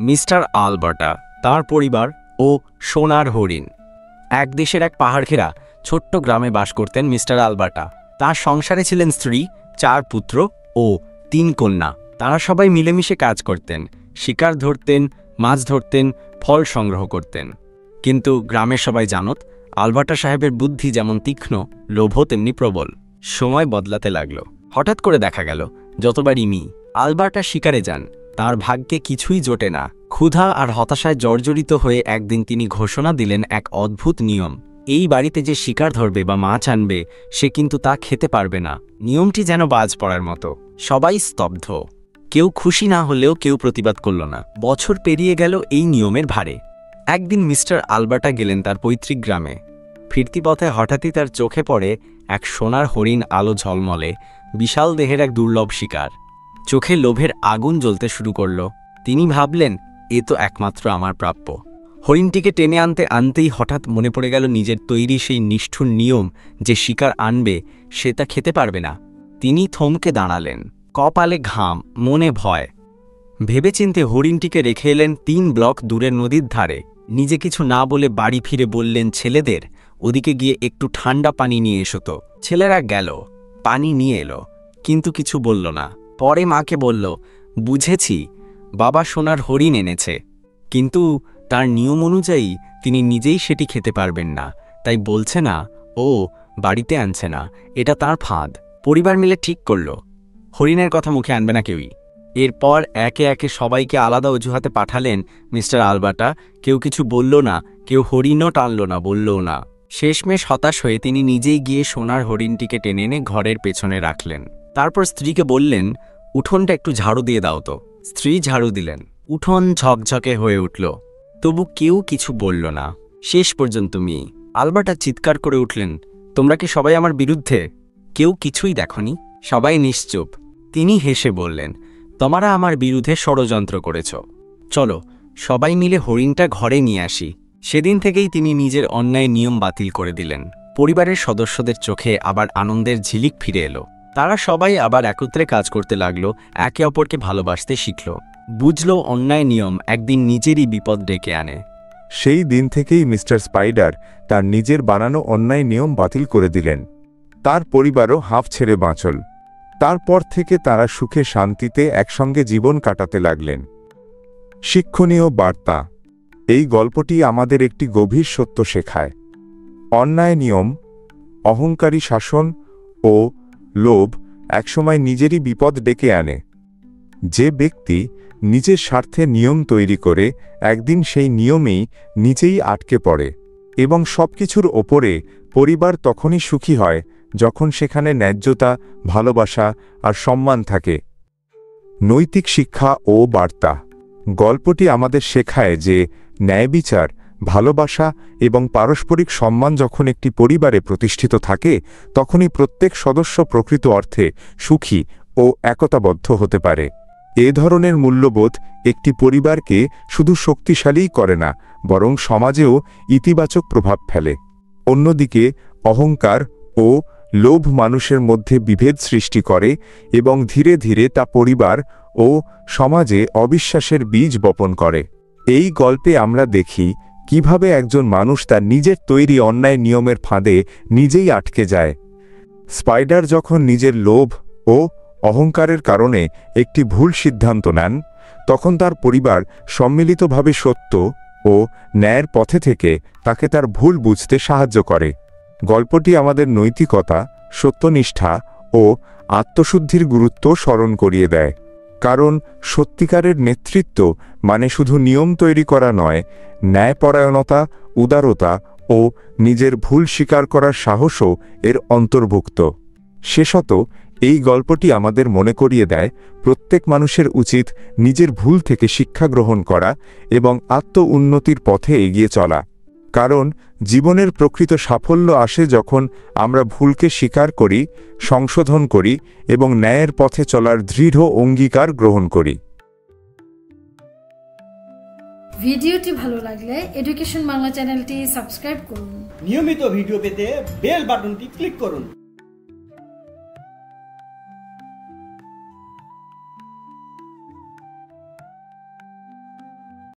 Mister Alberta, তার পরিবার ও সোনার হরিণ। এক দেশের এক পাহাড়ঘেরা ছোট্ট গ্রামে বাস করতেন মিস্টার আলবার্টা। তার সংসারে ছিলেন স্ত্রী, 4 পুত্র ও 3 কন্যা। তারা সবাই মিলেমিশে কাজ করতেন, শিকার ধরতেন, মাছ ধরতেন, ফল সংগ্রহ করতেন। কিন্তু গ্রামের সবাই জানত, আলবার্টা সাহেবের বুদ্ধি যেমন তীক্ষ্ণ, লোভও তেমনি প্রবল। সময় বদলাতে লাগলো। হঠাৎ করে দেখা গেল যতবারই আলবার্টা শিকারে যান, তার ভাগ্যে কিছুই জোটে না। ক্ষুধা আর হতাশায় জর্জরিত হয়ে একদিন তিনি ঘোষণা দিলেন এক অদ্ভুত নিয়ম। এই বাড়িতে যে শিকার ধরবে বা মাছ আনবে, সে কিন্তু তা খেতে পারবে না। নিয়মটি যেন বাজ পড়ার মতো। সবাই স্তব্ধ। কেউ খুশি না হলেও কেউ প্রতিবাদ করল না। বছর পেরিয়ে গেল এই নিয়মের ভারে। একদিন মিস্টার আলবার্টা গেলেন তার পৈতৃক গ্রামে। ফিরতি পথে হঠাৎই তার চোখে পড়ে এক সোনার হরিণ, আলো ঝলমলে, বিশাল দেহের এক দুর্লভ শিকার। চোখে লোভের আগুন জ্বলতে শুরু করল। তিনি ভাবলেন, এ তো একমাত্র আমার প্রাপ্য। হরিণটিকে টেনে আনতে আনতেই হঠাৎ মনে পড়ে গেল নিজের তৈরি সেই নিষ্ঠুর নিয়ম, যে শিকার আনবে সে তা খেতে পারবে না। তিনি থমকে দাঁড়ালেন, কপালে ঘাম, মনে ভয়। ভেবেচিন্তে হরিণটিকে রেখে এলেন 3 ব্লক দূরের নদীর ধারে। নিজে কিছু না বলে বাড়ি ফিরে বললেন ছেলেদের, ওদিকে গিয়ে একটু ঠান্ডা পানি নিয়ে এসো তো। ছেলেরা গেল, পানি নিয়ে এলো, কিন্তু কিছু বলল না। পরে মাকে বলল, বুঝেছি, বাবা সোনার হরিণ এনেছে, কিন্তু তার নিয়ম অনুযায়ী তিনি নিজেই সেটি খেতে পারবেন না, তাই বলছে না ও বাড়িতে আনছে না, এটা তার ফাঁদ। পরিবার মিলে ঠিক করল, হরিণের কথা মুখে আনবে না কেউই। এরপর একে একে সবাইকে আলাদা অজুহাতে পাঠালেন মিস্টার আলবার্টা। কেউ কিছু বলল না, কেউ হরিণও টানল না, বললও না। শেষমেশ হতাশ হয়ে তিনি নিজেই গিয়ে সোনার হরিণটিকে টেনে এনে ঘরের পেছনে রাখলেন। তারপর স্ত্রীকে বললেন, উঠোনটা একটু ঝাড়ু দিয়ে দাও তো। স্ত্রী ঝাড়ু দিলেন। উঠোন ঝকঝকে হয়ে উঠল। তবু কেউ কিছু বলল না। শেষ পর্যন্ত আলবার্টা চিৎকার করে উঠলেন, তোমরা কি সবাই আমার বিরুদ্ধে? কেউ কিছুই দেখনি, সবাই নিশ্চুপ। তিনি হেসে বললেন, তোমরা আমার বিরুদ্ধে ষড়যন্ত্র করেছ। চলো সবাই মিলে হরিণটা ঘরে নিয়ে আসি। সেদিন থেকেই তিনি নিজের অন্যায় নিয়ম বাতিল করে দিলেন। পরিবারের সদস্যদের চোখে আবার আনন্দের ঝিলিক ফিরে এলো। তারা সবাই আবার একত্রে কাজ করতে লাগলো, একে অপরকে ভালোবাসতে শিখল। বুঝল অন্যায় নিয়ম একদিন নিজেরই বিপদ ডেকে আনে। সেই দিন থেকেই মিস্টার স্পাইডার তার নিজের বানানো অন্যায় নিয়ম বাতিল করে দিলেন। তার পরিবারও হাঁফ ছেড়ে বাঁচল। তারপর থেকে তারা সুখে শান্তিতে একসঙ্গে জীবন কাটাতে লাগলেন। শিক্ষণীয় বার্তা: এই গল্পটি আমাদের একটি গভীর সত্য শেখায়। অন্যায় নিয়ম, অহংকারী শাসন ও লোভ একসময় নিজেরই বিপদ ডেকে আনে। যে ব্যক্তি নিজের স্বার্থে নিয়ম তৈরি করে, একদিন সেই নিয়মেই নিজেই আটকে পড়ে। এবং সবকিছুর ওপরে পরিবার তখনই সুখী হয় যখন সেখানে ন্যায্যতা, ভালোবাসা আর সম্মান থাকে। নৈতিক শিক্ষা ও বার্তা: গল্পটি আমাদের শেখায় যে ন্যায়বিচার, ভালোবাসা এবং পারস্পরিক সম্মান যখন একটি পরিবারে প্রতিষ্ঠিত থাকে, তখনই প্রত্যেক সদস্য প্রকৃত অর্থে সুখী ও একতাবদ্ধ হতে পারে। এ ধরনের মূল্যবোধ একটি পরিবারকে শুধু শক্তিশালীই করে না, বরং সমাজেও ইতিবাচক প্রভাব ফেলে। অন্যদিকে অহংকার ও লোভ মানুষের মধ্যে বিভেদ সৃষ্টি করে এবং ধীরে ধীরে তা পরিবার ও সমাজে অবিশ্বাসের বীজ বপন করে। এই গল্পে আমরা দেখি কিভাবে একজন মানুষ তার নিজের তৈরি অন্যায় নিয়মের ফাঁদে নিজেই আটকে যায়। স্পাইডার যখন নিজের লোভ ও অহংকারের কারণে একটি ভুল সিদ্ধান্ত নেন, তখন তার পরিবার সম্মিলিতভাবে সত্য ও ন্যায়ের পথে থেকে তাকে তার ভুল বুঝতে সাহায্য করে। গল্পটি আমাদের নৈতিকতা, সত্যনিষ্ঠা ও আত্মশুদ্ধির গুরুত্ব স্মরণ করিয়ে দেয়। কারণ সত্যিকারের নেতৃত্ব মানে শুধু নিয়ম তৈরি করা নয়, ন্যায়পরায়ণতা, উদারতা ও নিজের ভুল স্বীকার করার সাহসও এর অন্তর্ভুক্ত। শেষত এই গল্পটি আমাদের মনে করিয়ে দেয়, প্রত্যেক মানুষের উচিত নিজের ভুল থেকে শিক্ষা গ্রহণ করা এবং আত্ম-উন্নতির পথে এগিয়ে চলা। কারণ জীবনের প্রকৃত সাফল্য আসে যখন আমরা ভুলকে স্বীকার করি, সংশোধন করি এবং ন্যায়ের পথে চলার দৃঢ় অঙ্গীকার গ্রহণ করি। ভিডিওটি ভালো লাগলে এডুকেশন বাংলা চ্যানেলটি সাবস্ক্রাইব করুন। নিয়মিত ভিডিও পেতে বেল বাটনটি ক্লিক করুন।